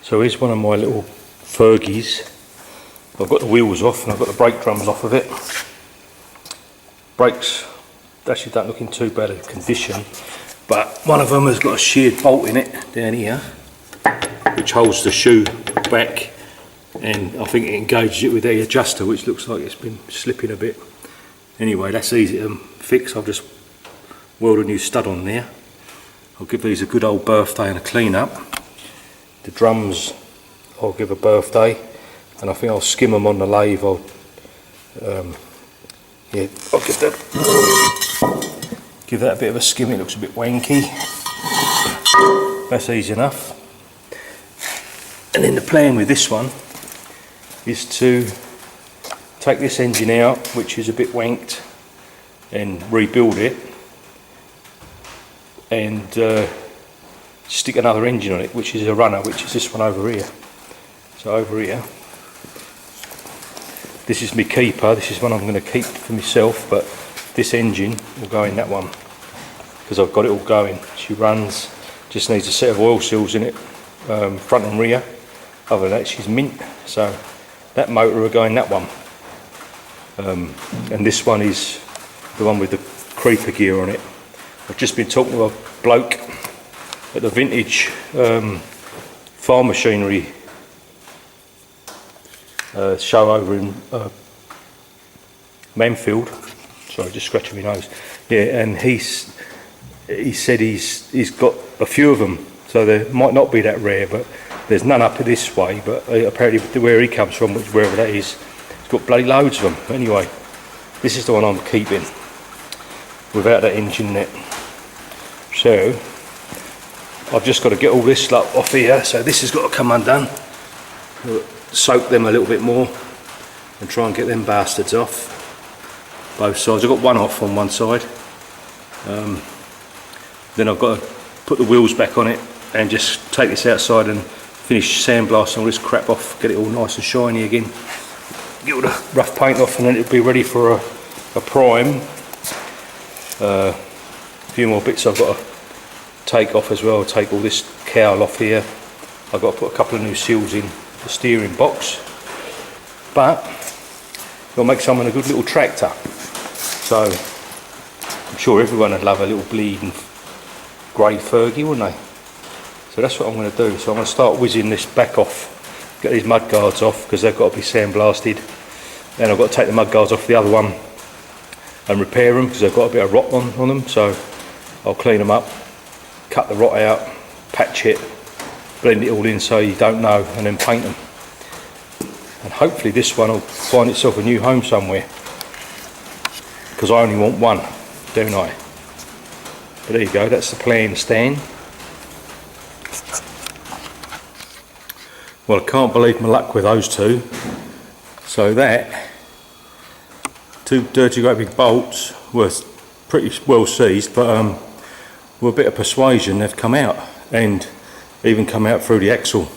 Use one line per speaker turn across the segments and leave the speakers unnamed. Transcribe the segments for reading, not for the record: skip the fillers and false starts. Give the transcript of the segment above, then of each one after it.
So here's one of my little Fergies. I've got the wheels off and I've got the brake drums off of it. Brakes actually don't look in too bad a condition, but one of them has got a sheared bolt in it down here, which holds the shoe back, and I think it engages it with the adjuster, which looks like it's been slipping a bit. Anyway, that's easy to fix. I've just welded a new stud on there. I'll give these a good old birthday and a clean up. The drums I'll give a birthday, and I think I'll skim them on the lathe. I'll give that a bit of a skim. It looks a bit wanky. That's easy enough. And then the plan with this one is to take this engine out, which is a bit wanked, and rebuild it, and stick another engine on it, which is a runner, which is this one over here. So over here, this is my keeper. This is one I'm going to keep for myself, but this engine will go in that one because I've got it all going. She runs, just needs a set of oil seals in it, front and rear. Other than that, she's mint. So that motor will go in that one, and this one is the one with the creeper gear on it. I've just been talking to a bloke at the vintage farm machinery show over in Manfield. Sorry, just scratching my nose. Yeah, and he said he's got a few of them, so they might not be that rare, but there's none up this way. But apparently where he comes from, which wherever that is, he's got bloody loads of them. Anyway, this is the one I'm keeping without that engine in it. So I've just got to get all this lot off here, so this has got to come undone. Soak them a little bit more and try and get them bastards off both sides. I've got one off on one side, then I've got to put the wheels back on it and just take this outside and finish sandblasting all this crap off, get it all nice and shiny again, get all the rough paint off, and then it'll be ready for a prime. A few more bits I've got to take off as well. Take all this cowl off here. I've got to put a couple of new seals in the steering box, but we'll make someone a good little tractor. So I'm sure everyone would love a little bleeding grey Fergie, wouldn't they? So that's what I'm going to do. So I'm going to start whizzing this back off, get these mud guards off because they've got to be sandblasted. Then I've got to take the mud guards off the other one and repair them because they've got a bit of rot on them. So I'll clean them up, cut the rot out, patch it, blend it all in so you don't know, and then paint them. And hopefully this one will find itself a new home somewhere, because I only want one, don't I? But there you go, that's the plan, Stan. Well, I can't believe my luck with those two. So that, two dirty great big bolts were pretty well seized, but with a bit of persuasion they've come out, and even come out through the axle.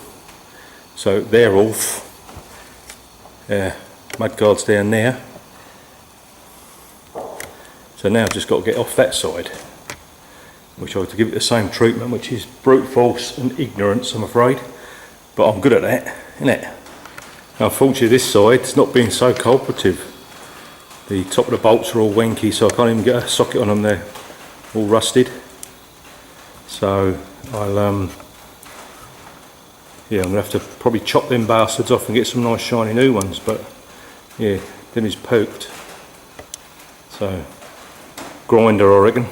So they're off. Mud guards down there. So now I've just got to get off that side, which I have to give it the same treatment, which is brute force and ignorance, I'm afraid. But I'm good at that, isn't it? Now, unfortunately this side it's not being so cooperative. The top of the bolts are all wanky, so I can't even get a socket on them. They're all rusted. So I'll yeah, I'm going to have to probably chop them bastards off and get some nice shiny new ones, but yeah, them is poked. So, grinder I reckon.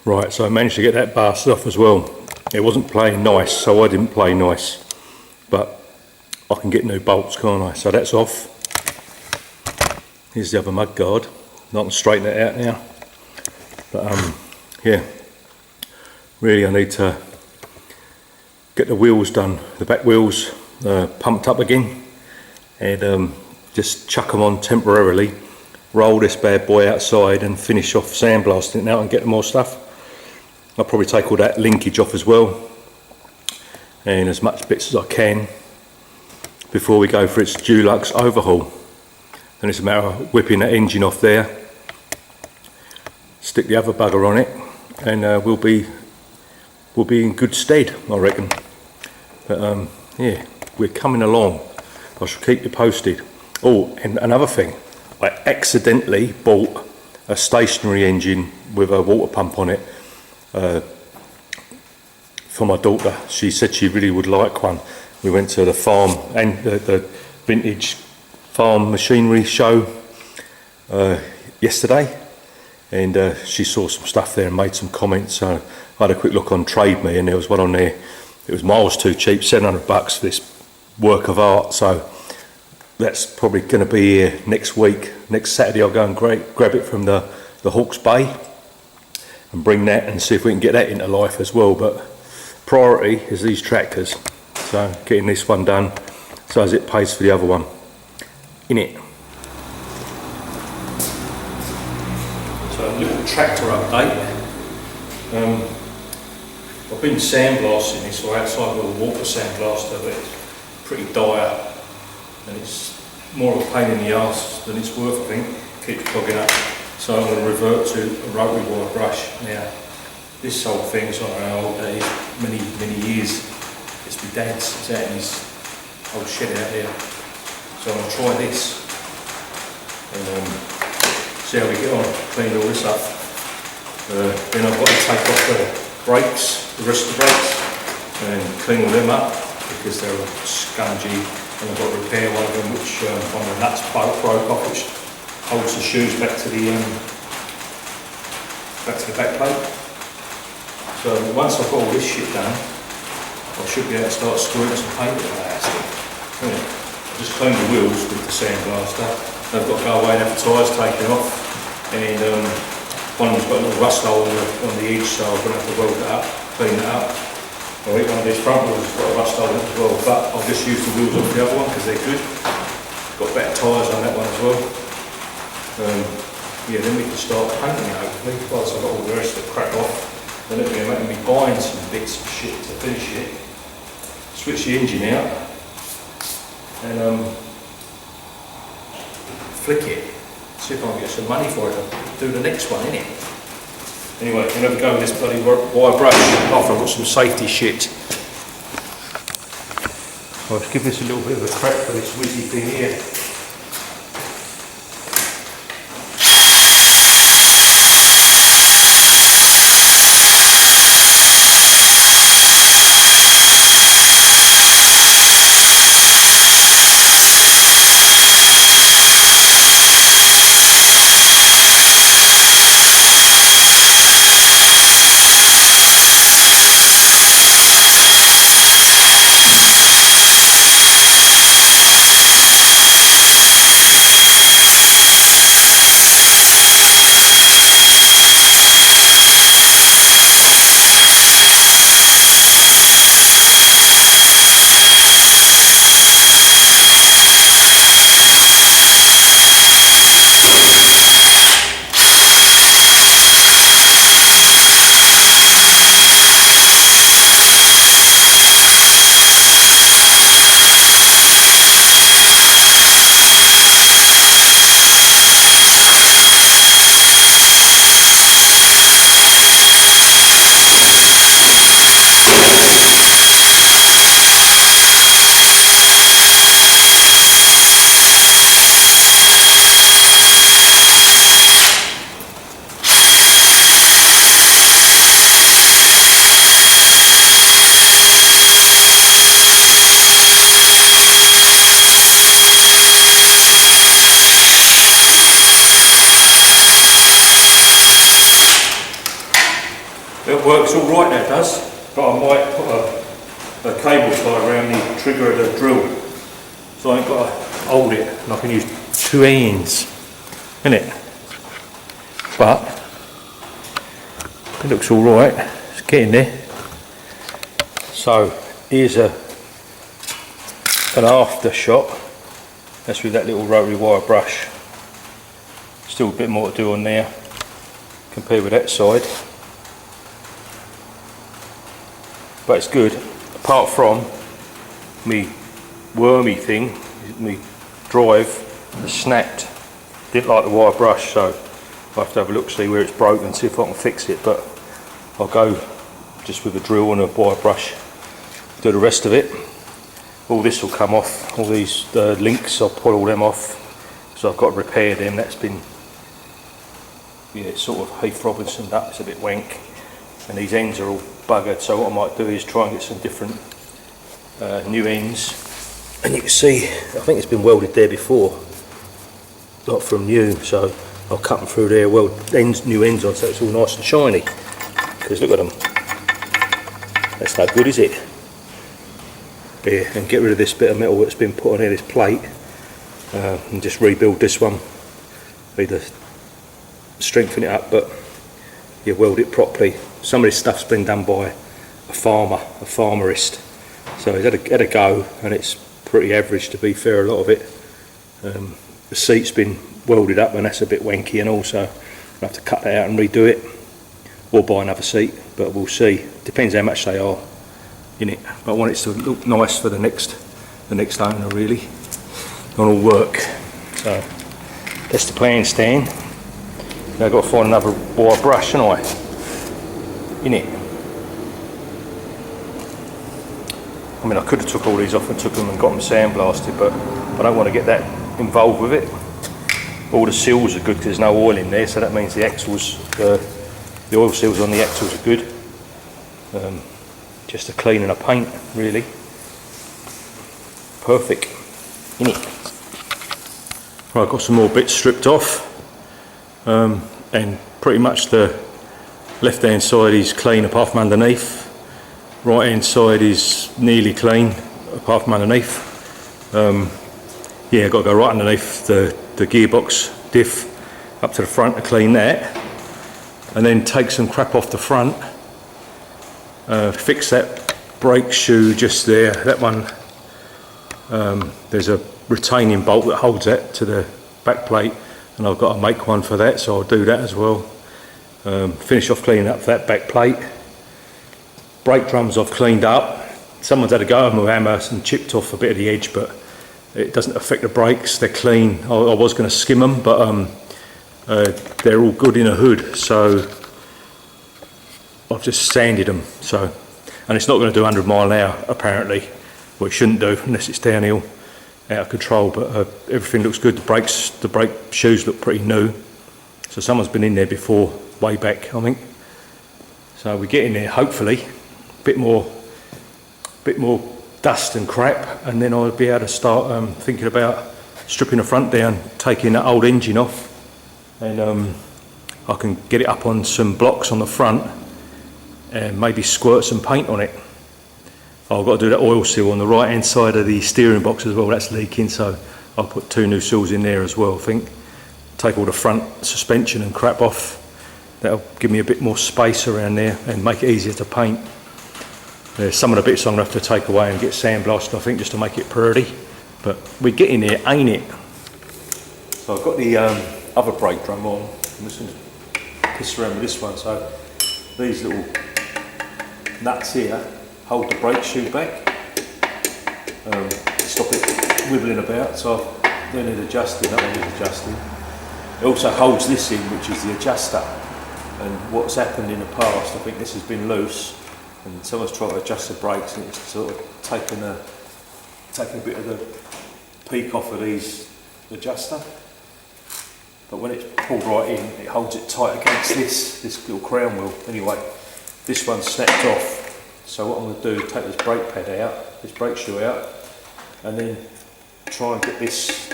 Right, so I managed to get that bastard off as well. It wasn't playing nice, so I didn't play nice. But I can get new bolts, can't I? So that's off. Here's the other mud guard. I can straighten it out now. But yeah, really I need to get the wheels done, the back wheels pumped up again, and just chuck them on temporarily, roll this bad boy outside and finish off sandblasting it now and get more stuff. I'll probably take all that linkage off as well, and as much bits as I can before we go for its Dulux overhaul. And it's a matter of whipping that engine off there, stick the other bugger on it, and we'll be in good stead, I reckon. But yeah, we're coming along. I shall keep you posted. Oh, and another thing, I accidentally bought a stationary engine with a water pump on it for my daughter. She said she really would like one. We went to the farm and the vintage farm machinery show yesterday, and she saw some stuff there and made some comments. So I had a quick look on Trade Me, and there was one on there. It was miles too cheap, $700 for this work of art. So that's probably going to be here next week. Next Saturday I'll go and grab it from the Hawke's Bay and bring that and see if we can get that into life as well. But priority is these tractors, so getting this one done so as it pays for the other one. In it. So a little tractor update. I've been sandblasting this, or outside with a water sandblaster, but it's pretty dire and it's more of a pain in the arse than it's worth, I think. Keeps clogging up. So I'm going to revert to a rotary wire brush. Now, this whole thing's not how old that is, many years. It's my dad's, it's out in his old shed out there. So I'm going to try this and see how we get on, clean all this up. Then I've got to take off the brakes, the rest of the brakes, and clean all them up because they're scungy, and I've got to repair one of them, which one of the nuts broke off, which holds the shoes back to the back plate. So once I've got all this shit done, I should be able to start screwing some paint on that actually. I just cleaned the wheels with the sandblaster. They've got to go away and have the tyres taken off, and one of them's got a little rust hole on the edge, so I'm going to have to weld it up, clean it up. I think one of these front wheels has got a rust hole in it as well, but I'll just use the wheels off the other one because they're good. Got better tyres on that one as well. Yeah, then we can start painting it hopefully. Once I've got all the rest of the crap off, then it'll be making me buying some bits of shit to finish it. Switch the engine out and flick it. See if I can get some money for it and do the next one, innit? Anyway, I'm going to go with this bloody wire brush after I've got some safety shit. I'll just give this a little bit of a crack for this whizzy thing here. It works all right, that does, but I might put a cable tie around the trigger of the drill, so I ain't got to hold it, and I can use two hands, innit? But it looks all right. It's getting there. So here's an after shot. That's with that little rotary wire brush. Still a bit more to do on there compared with that side. But it's good, apart from me wormy thing, me drive has snapped. Didn't like the wire brush, so I'll have to have a look, see where it's broken, see if I can fix it. But I'll go just with a drill and a wire brush do the rest of it. All this will come off, all these links, I'll pull all them off. So I've got to repair them. That's been, yeah, it's sort of Heath Robinson up, it's a bit wank. And these ends are all buggered, so what I might do is try and get some different new ends. And you can see, I think it's been welded there before, not from new, so I'll cut them through there, weld ends, new ends on, so it's all nice and shiny. Because look at them, that's no good, is it? Yeah, and get rid of this bit of metal that's been put on here, this plate, and just rebuild this one. Either strengthen it up, but you weld it properly. Some of this stuff's been done by a farmerist, so he's had a go, and it's pretty average, to be fair, a lot of it. The seat's been welded up, and that's a bit wanky, and also I'll have to cut that out and redo it, or buy another seat, but we'll see. Depends how much they are in it. But I want it to look nice for the next owner, really, on all work. So that's the plan, Stan. Now I've got to find another wire brush, haven't I? In it. I mean, I could have took all these off and took them and got them sandblasted, but I don't want to get that involved with it. All the seals are good because there's no oil in there, so that means the axles, the oil seals on the axles are good. Just a clean and a paint, really. Perfect. In it. Right, I've got some more bits stripped off, and pretty much the left hand side is clean apart from underneath. Right hand side is nearly clean apart from underneath. Yeah, I've got to go right underneath the gearbox diff up to the front to clean that, and then take some crap off the front, fix that brake shoe just there, that one. There's a retaining bolt that holds that to the back plate, and I've got to make one for that, so I'll do that as well. Finish off cleaning up that back plate. Brake drums I've cleaned up. Someone's had a go at my hammer and chipped off a bit of the edge, but it doesn't affect the brakes, they're clean. I was going to skim them, but they're all good in a hood, so I've just sanded them. So, and it's not going to do 100 mile an hour apparently. Well, it shouldn't do unless it's downhill, out of control, but everything looks good. The brake shoes look pretty new, so someone's been in there before, way back I think. So we get in there, hopefully, bit more dust and crap, and then I'll be able to start thinking about stripping the front down, taking that old engine off, and I can get it up on some blocks on the front and maybe squirt some paint on it. I've got to do that oil seal on the right hand side of the steering box as well, that's leaking, so I'll put 2 new seals in there as well, I think. Take all the front suspension and crap off, that'll give me a bit more space around there and make it easier to paint. Some of the bits I'm going to have to take away and get sandblasted, I think, just to make it pretty, but we're getting there, ain't it? So I've got the other brake drum on. I'm just going to piss around with this one. So these little nuts here hold the brake shoe back, stop it wibbling about, so they need adjusting, that one needs adjusting. It also holds this in, which is the adjuster, and what's happened in the past, I think this has been loose and someone's tried to adjust the brakes and it's sort of taken a bit of the peak off of these adjuster, but when it's pulled right in it holds it tight against this little crown wheel. Anyway, this one's snapped off, so what I'm going to do is take this brake pad out, this brake shoe out, and then try and get this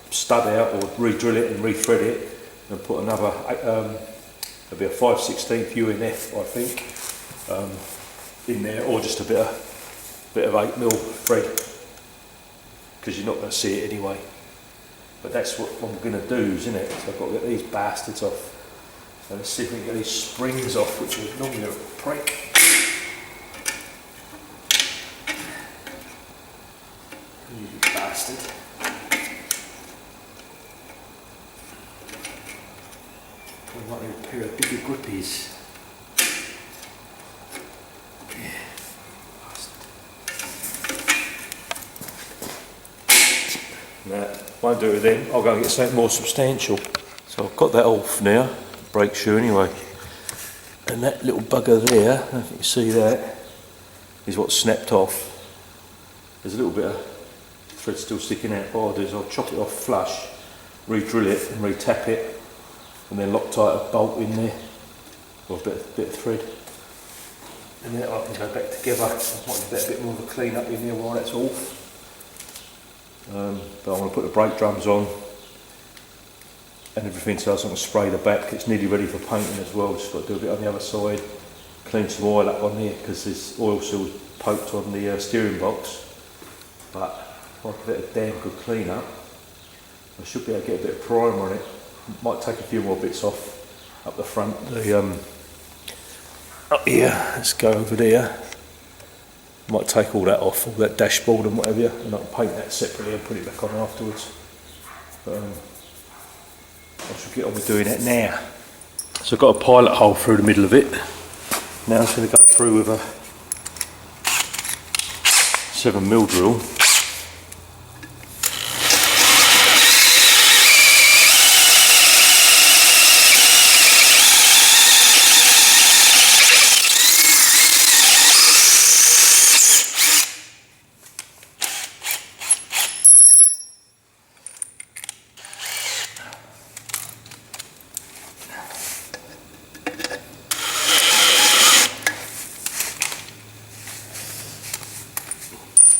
stud out, or re-drill it and re-thread it and put another it'll be a 5/16 UNF I think, in there, or just a bit of 8mm thread, because you're not going to see it anyway. But that's what I'm going to do, isn't it? So I've got to get these bastards off, and let's see if we can get these springs off, which is normally a prick. You bastard. I might need a pair of bigger grippies. Nah, won't do it then. I'll go and get something more substantial. So I've got that off now, brake shoe anyway. And that little bugger there, I don't know if you can see that, is what's snapped off. there's a little bit of thread still sticking out. What I'll do is I'll chop it off flush, re-drill it and re-tap it, and then Loctite a bolt in there, or a bit of thread. And then I can go back together. I might get a bit more of a clean up in there while that's off. But I want to put the brake drums on and everything, so I can spray the back. It's nearly ready for painting as well. Just got to do a bit on the other side, clean some oil up on there because there's oil still poked on the steering box. But if I give it a damn good clean up, I should be able to get a bit of primer on it. Might take a few more bits off up the front. Up here, let's go over there. Might take all that off, all that dashboard and whatever, and I'll paint that separately and put it back on afterwards. But I should get on with doing that now. So I've got a pilot hole through the middle of it. Now I'm just going to go through with a 7mm drill.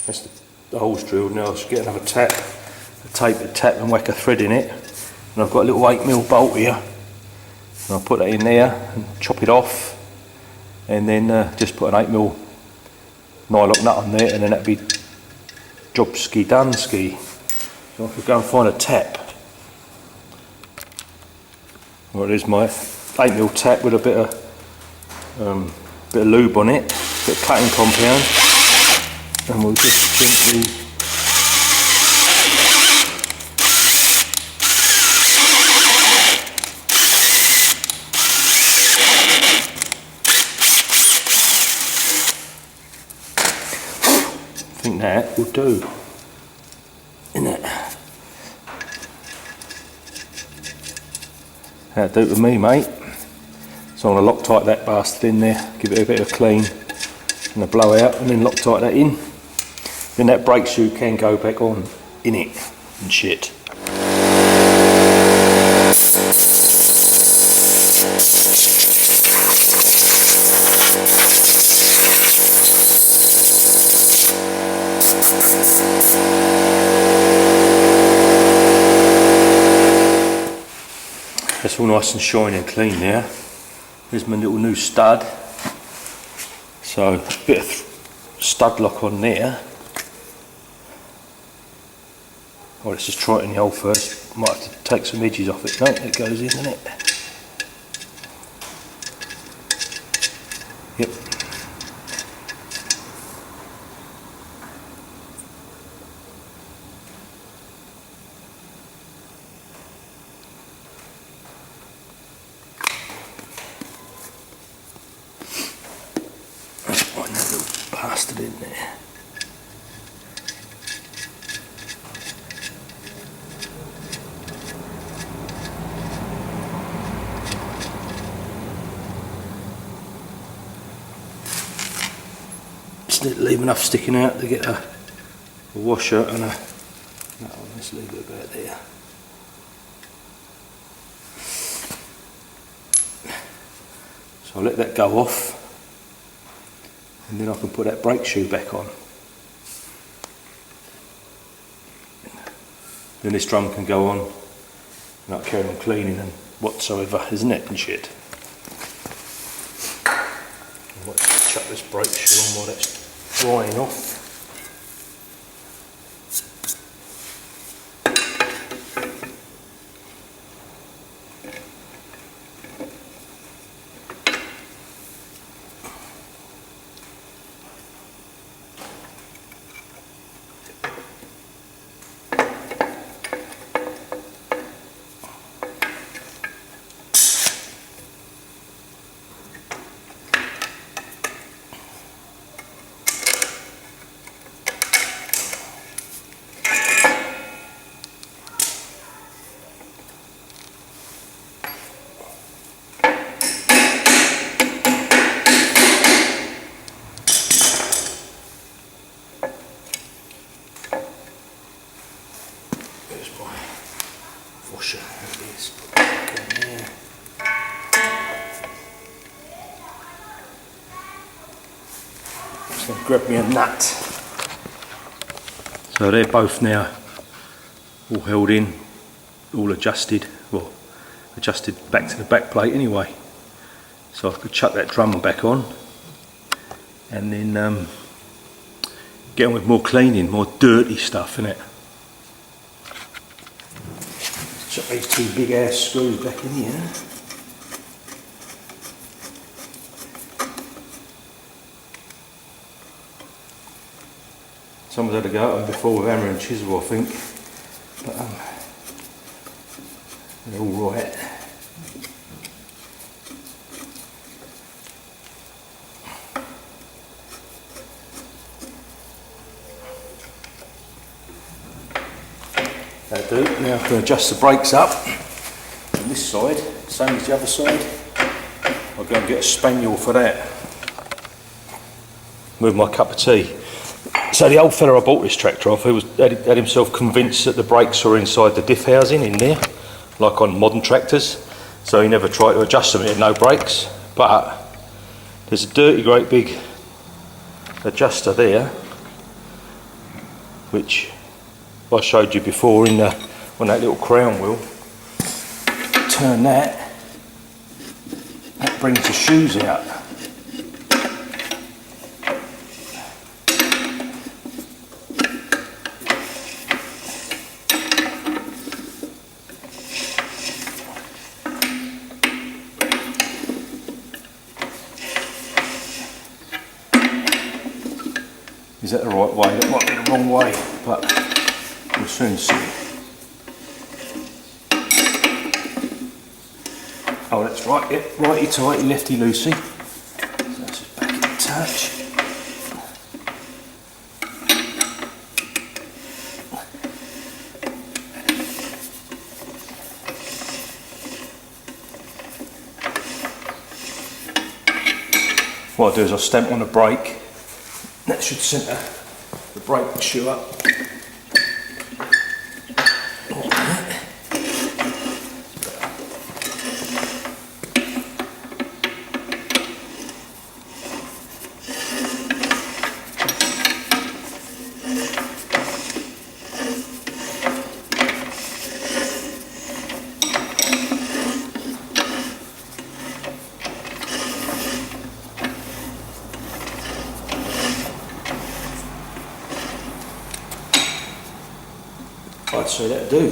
That's the hole's drilled. Now I should get another tap, tape the tap and whack a thread in it. And I've got a little 8mm bolt here. And I'll put that in there and chop it off. And then just put an 8mm nylock nut on there, and then that'd be job ski done ski. So I could go and find a tap. Well, there's my 8mm tap with a bit of lube on it, a bit of cutting compound. And we'll just gently I think that will do, isn't it? That'll do with me, mate. So I'm going to Loctite that bastard in there, give it a bit of clean and a blowout, and then Loctite that in. Then that brake shoe can go back on in it and shit. That's all nice and shiny and clean now. Here's my little new stud. So a bit of stud lock on there. Oh, let's just try it in the hole first. Might have to take some edges off it. No, it goes in, doesn't it? Yep. Let's find that little bastard in there. Leave enough sticking out to get a washer and a... No, let's leave it about there. So I'll let that go off, and then I can put that brake shoe back on. Then this drum can go on, and I'll carry on cleaning and whatsoever, isn't it, and shit. Let's chuck this brake shoe on while that's drying off. washer. There it is. Put that in there. Just going to grab me a nut. So they're both now all held in, all adjusted, well, adjusted back to the back plate anyway. So I could chuck that drum back on and then get on with more cleaning, more dirty stuff, innit? Chuck these two big ass screws back in here. Someone's had a go at them before with hammer and chisel, I think, but they're all right. That'll do. Now I can adjust the brakes up on this side, same as the other side. I'll go and get a spaniel for that with my cup of tea. So the old fella I bought this tractor off, he had himself convinced that the brakes were inside the diff housing in there, like on modern tractors. So he never tried to adjust them, it had no brakes. But there's a dirty great big adjuster there, which I showed you before on that little crown wheel. Turn that brings the shoes out. Is that the right way? That might be the wrong way, but we'll soon see. Oh, that's right, yep, righty tighty, lefty loosey. So that's just back in touch. What I'll do is I'll stamp on the brake. That should centre the brake shoe up. I'd say that'll do.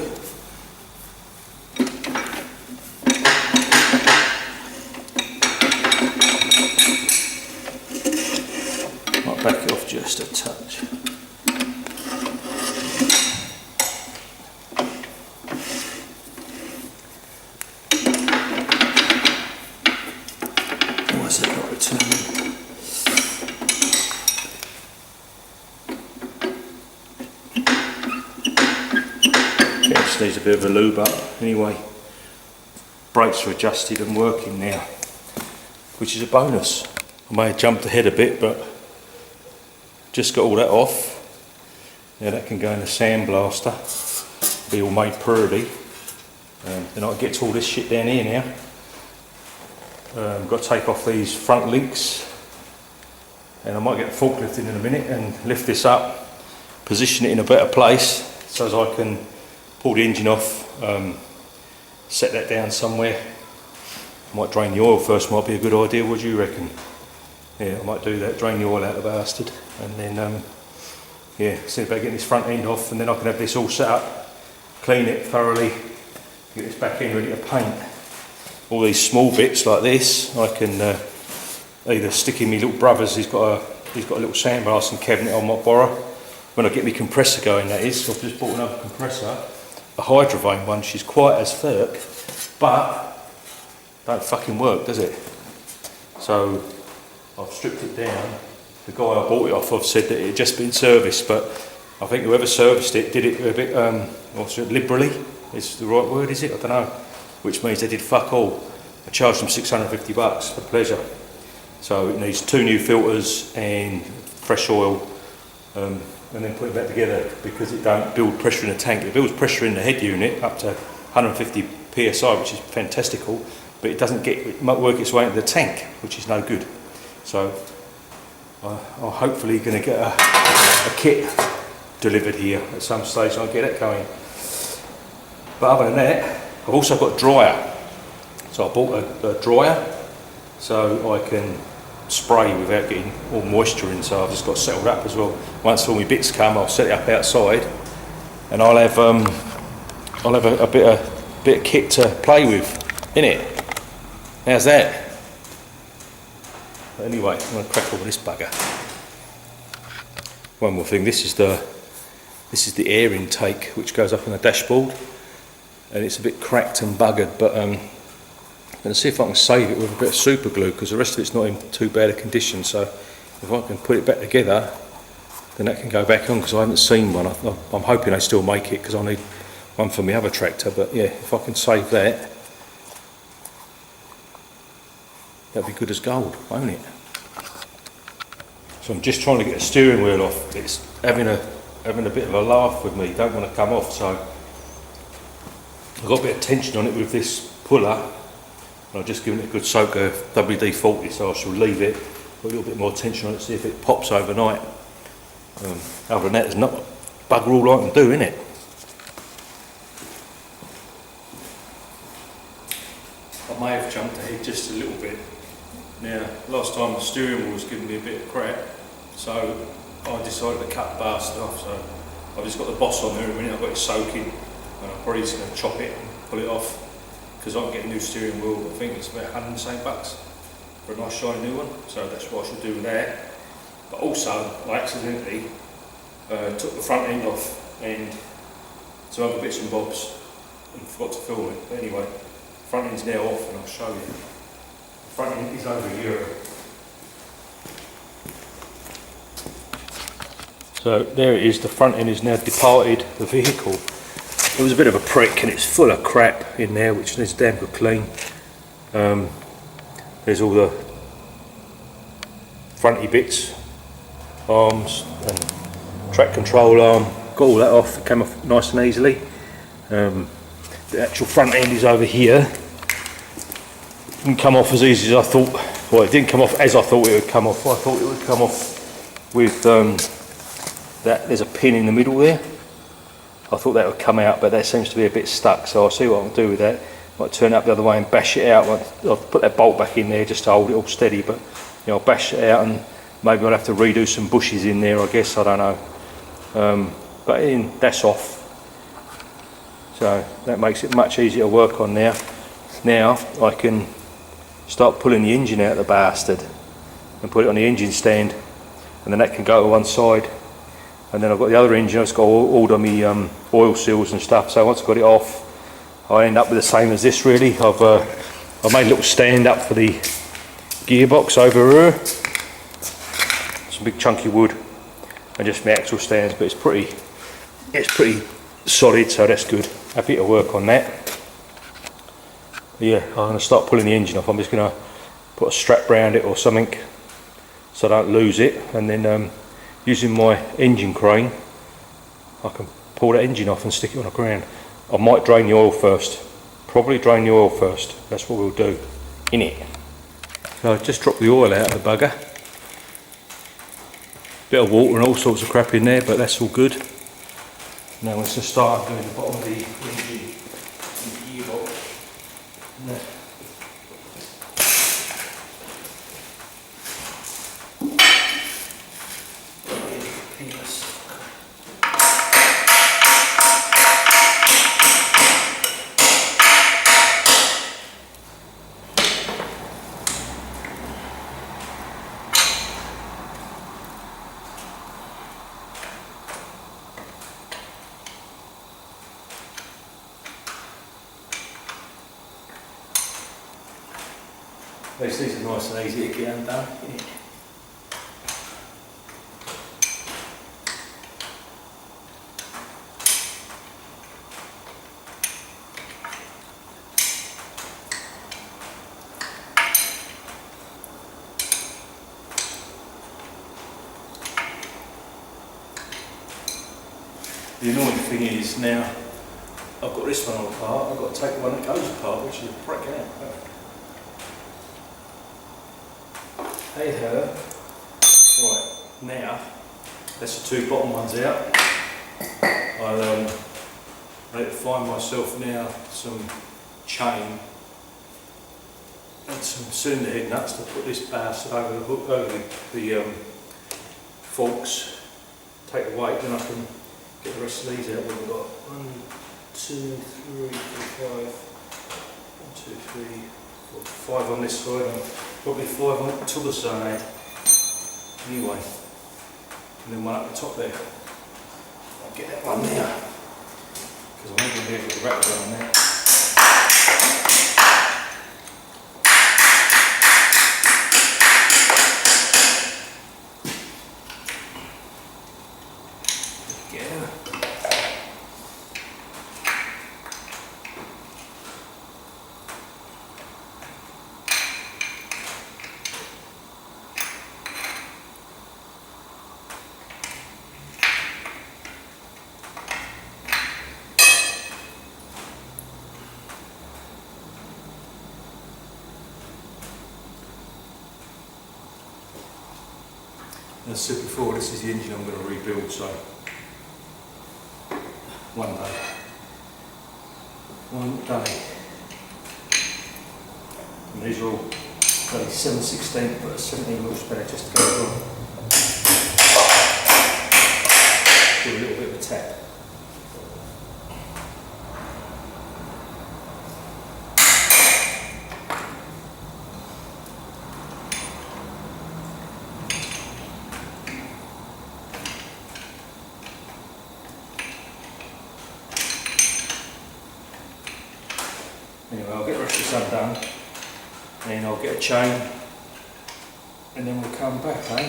Might back it off just a touch. Why is it not returning? Needs a bit of a lube up anyway. Brakes are adjusted and working now, which is a bonus. I may have jumped ahead a bit, but just got all that off. Now that can go in the sandblaster, be all made pretty. Then I can get to all this shit down here now. Got to take off these front links, and I might get the forklift in a minute and lift this up, position it in a better place so as I can pull the engine off, set that down somewhere. Might drain the oil first, might be a good idea. What do you reckon? Yeah, I might do that, drain the oil out of the bastard, and then yeah, see about getting this front end off, and then I can have this all set up, clean it thoroughly, get this back end ready to paint. All these small bits like this, I can either stick in my little brother's. He's got a little sandblasting cabinet I might borrow when I get my compressor going. That is, so I've just bought another compressor. A Hydrovane one. She's quite as thick, but don't fucking work, does it? So I've stripped it down. The guy I bought it off of said that it had just been serviced, but I think whoever serviced it did it a bit liberally, is the right word, is it? I don't know. Which means they did fuck all. I charged them $650 for pleasure. So it needs 2 new filters and fresh oil. And then put it back together, because it don't build pressure in the tank. It builds pressure in the head unit up to 150 psi, which is fantastical, but it might work its way into the tank, which is no good. So I'm hopefully going to get a kit delivered here at some stage. I'll get it going. But other than that, I've also got a dryer. So I bought a dryer so I can spray without getting all moisture in. So I've just got settled up as well. Once all my bits come, I'll set it up outside, and I'll have a bit of kit to play with in it. How's that? But anyway, I'm going to crack all this bugger. One more thing. This is the air intake which goes up on the dashboard, and it's a bit cracked and buggered, but I'm going to see if I can save it with a bit of super glue, because the rest of it's not in too bad a condition. So if I can put it back together, then that can go back on, because I haven't seen one. I'm hoping they still make it, because I need one for my other tractor. But yeah, if I can save that, that'll be good as gold, won't it? So I'm just trying to get the steering wheel off. It's having a bit of a laugh with me. Don't want to come off, so I've got a bit of tension on it with this puller. I've just given it a good soak of WD-40, so I shall leave it, put a little bit more tension on it, see if it pops overnight. Other than that, there's not bugger all I can do, innit? I may have jumped ahead just a little bit. Now, last time the steering wheel was giving me a bit of crap, so I decided to cut the bastard off. So I've just got the boss on there in a minute. I've got it soaking, and I'm probably just going to chop it and pull it off, because I can get a new steering wheel. I think it's about $100 for a nice shiny new one, so that's what I should do with that. But also, I accidentally took the front end off and some other bits and bobs and forgot to film it. But anyway, the front end's now off, and I'll show you. The front end is over here. So there it is, the front end is now departed the vehicle. It was a bit of a prick, and it's full of crap in there, which needs damn good clean. There's all the fronty bits, arms and track control arm. Got all that off, it came off nice and easily. The actual front end is over here. Didn't come off as easy as I thought. Well, it didn't come off as I thought it would come off. I thought it would come off with that. There's a pin in the middle there. I thought that would come out, but that seems to be a bit stuck, so I'll see what I can do with that. Might turn it up the other way and bash it out. I'll put that bolt back in there just to hold it all steady, but I'll bash it out, and maybe I'll have to redo some bushes in there, I guess, I don't know. But that's off, so that makes it much easier to work on now. Now I can start pulling the engine out of the bastard and put it on the engine stand, and then that can go to one side. And then I've got the other engine, it's got all of my oil seals and stuff, so once I've got it off, I end up with the same as this really. I've made a little stand up for the gearbox over here, some big chunky wood, and just my axle stands, but it's pretty solid, so that's good. Happy to work on that. But yeah, I'm going to start pulling the engine off. I'm just going to put a strap around it or something so I don't lose it, and then using my engine crane, I can pull that engine off and stick it on the ground. I might drain the oil first. Probably drain the oil first. That's what we'll do. In it. So I just dropped the oil out of the bugger. Bit of water and all sorts of crap in there, but that's all good. Now let's just start doing the bottom of the engine gearbox. These are nice and easy to get undone. Yeah. The annoying thing is now I've got this one apart, I've got to take the one that goes apart, which is a prick out. Hey ho. Right, now, that's the two bottom ones out. I'll need to find myself now some chain and some cylinder head nuts to put this bastard over the hook, over the forks. Take the weight, then I can get the rest of these out. We've got 1, 2, 3, 4, 5. 1, 2, 3, 4, 5 on this side, and probably 5 on the other side. Anyway, and then one up the top there. I'll get that one there, because I'm not going to be able to wrap it on there. As I said before, this is the engine I'm going to rebuild, so one day. And these are all 7/16, but 17 horsepower just to go on. Do a little bit of a tap. Anyway, I'll get the rest of this undone, and then I'll get a chain, and then we'll come back, Yeah.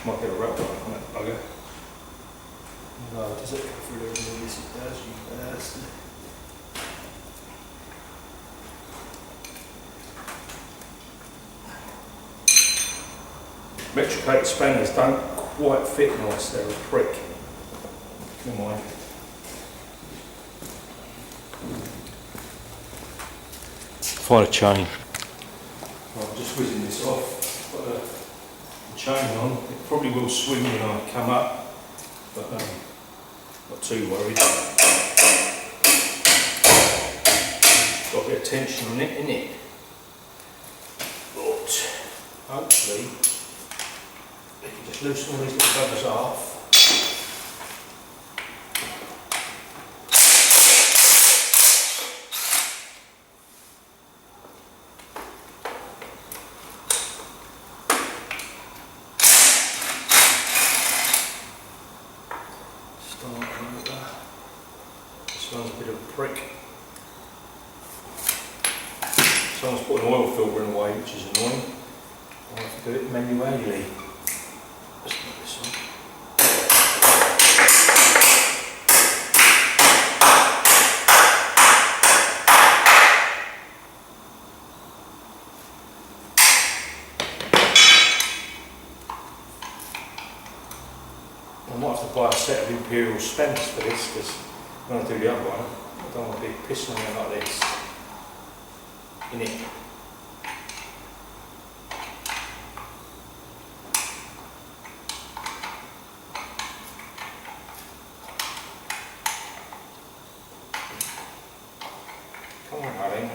Might get a wrap on that bugger. No, does it go through there? Yes, it does, you bastard. Metricated spanners don't quite fit nice, they're a prick. Never mind. Find a chain. Well, I'm just whizzing this off. Got the chain on. It probably will swing when I come up, but not too worried. Got a bit of tension on it, innit? But hopefully you can just loosen all these little buggers off. Start over. This one's a bit of a prick. Someone's put an oil filter in the way, which is annoying. I have to do it manually. Let's put this on. I might have to buy a set of Imperial spans for this, because when I do the other one, I don't want to be pissing on it like this. In it. Come on, darling.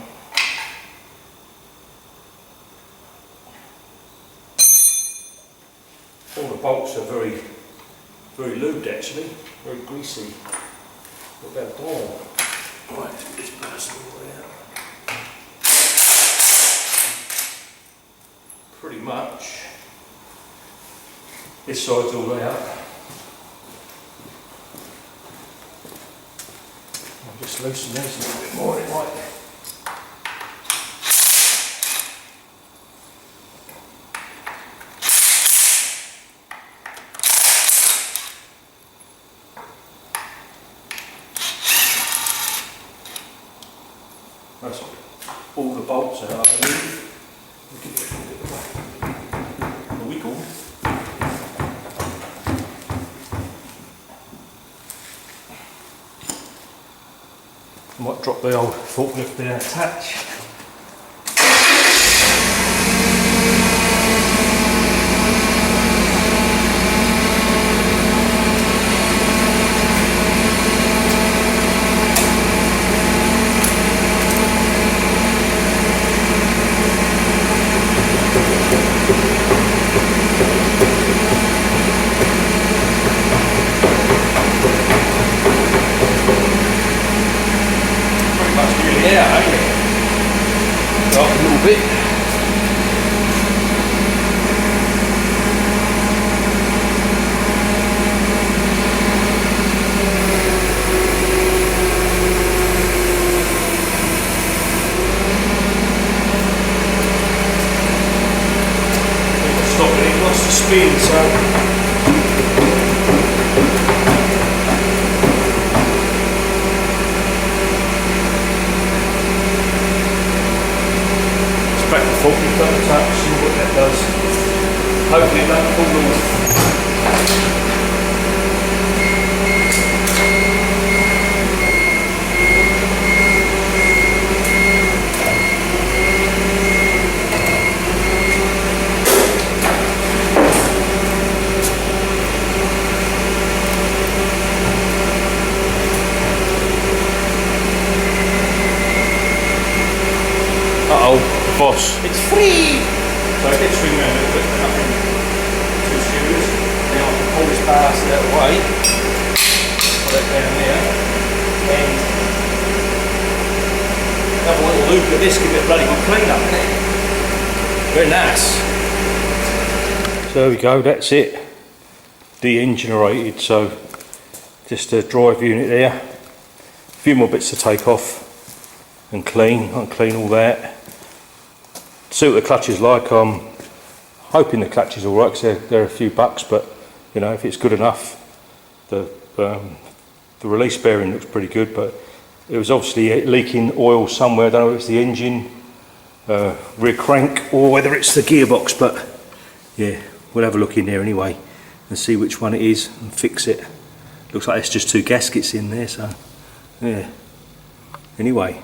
All the bolts are very lubed actually, very greasy. What about ball? Right, let's get this person all the way out. Pretty much. This side's all out. I'll just loosen these a little bit more, it might. That's all the bolts out, I believe. A wiggle. I might drop the old forklift down attach. Yeah, ain't it? Got a little bit. Stop it, it lost the spin, so. Back and forth, you've got to touch, see what that does. Hopefully it won't fall off. Uh-oh. Boss. It's free! So I did swing around a little bit, but nothing too serious. Then I can pull this bastard out of the way, put that down there, and have a little loop at this, give it a bloody good clean up, isn't it? Very nice. So there we go, that's it. De-enginerated, so just a drive unit there. A few more bits to take off and clean. I can clean all that. See what the clutch is like. I'm hoping the clutch is alright because they're a few bucks, but you know, if it's good enough. The release bearing looks pretty good, but it was obviously leaking oil somewhere. I don't know if it's the engine, rear crank, or whether it's the gearbox, but yeah, we'll have a look in there anyway and see which one it is and fix it. Looks like it's just two gaskets in there, so yeah. Anyway.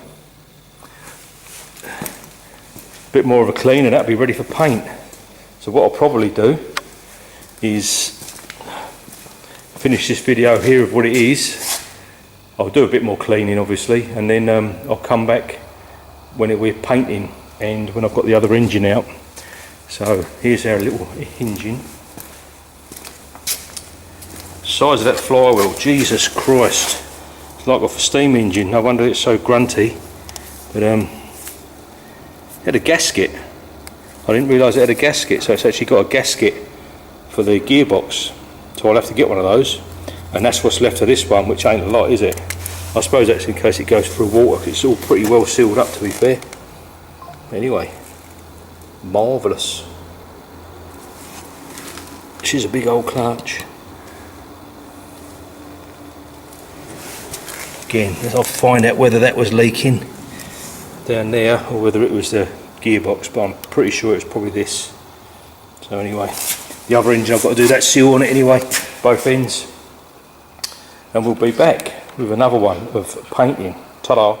Bit more of a clean and that'll be ready for paint. So what I'll probably do is finish this video here of what it is. I'll do a bit more cleaning obviously, and then I'll come back when we're painting and when I've got the other engine out. So here's our little engine. Size of that flywheel, Jesus Christ, it's like off a steam engine. No wonder it's so grunty. But it had a gasket. I didn't realise it had a gasket, so it's actually got a gasket for the gearbox. So I'll have to get one of those, and that's what's left of this one, which ain't a lot, is it? I suppose that's in case it goes through water, because it's all pretty well sealed up, to be fair. Anyway, marvellous. This is a big old clutch. Again, I'll find out whether that was leaking down there or whether it was the gearbox, but I'm pretty sure it's probably this. So anyway, the other engine I've got to do that seal on it anyway, both ends, and we'll be back with another one of painting. Ta-da!